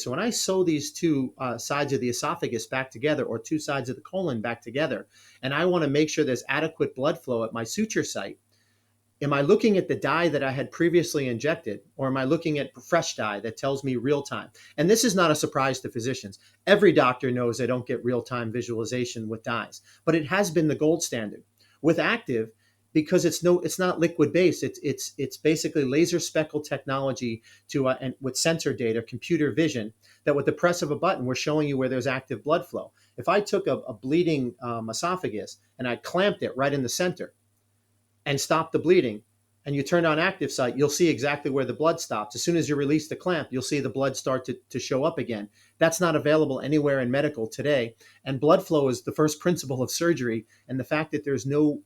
So when I sew these two sides of the esophagus back together, or two sides of the colon back together, and I want to make sure there's adequate blood flow at my suture site, am I looking at the dye that I had previously injected, or am I looking at fresh dye that tells me real time? And this is not a surprise to physicians. Every doctor knows they don't get real time visualization with dyes, but it has been the gold standard. With Activ, because it's not liquid based. It's basically laser speckle technology and with sensor data, computer vision, that with the press of a button, we're showing you where there's active blood flow. If I took a bleeding esophagus and I clamped it right in the center and stop the bleeding, and you turn on Activ site, you'll see exactly where the blood stops. As soon as you release the clamp, you'll see the blood start to show up again. That's not available anywhere in medical today. And blood flow is the first principle of surgery. And the fact that there's no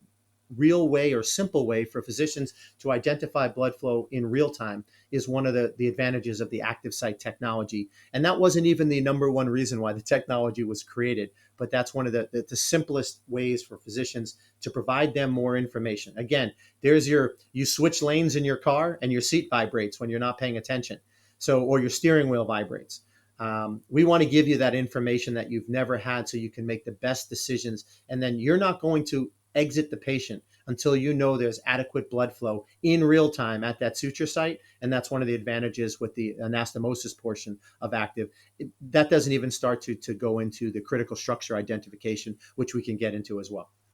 real way or simple way for physicians to identify blood flow in real time is one of the advantages of the Activ site technology. And that wasn't even the number one reason why the technology was created, but that's one of the simplest ways for physicians to provide them more information. Again, you switch lanes in your car and your seat vibrates when you're not paying attention. Or your steering wheel vibrates. We want to give you that information that you've never had so you can make the best decisions. And then you're not going to exit the patient until you know there's adequate blood flow in real time at that suture site. And that's one of the advantages with the anastomosis portion of Activ. That doesn't even start to go into the critical structure identification, which we can get into as well.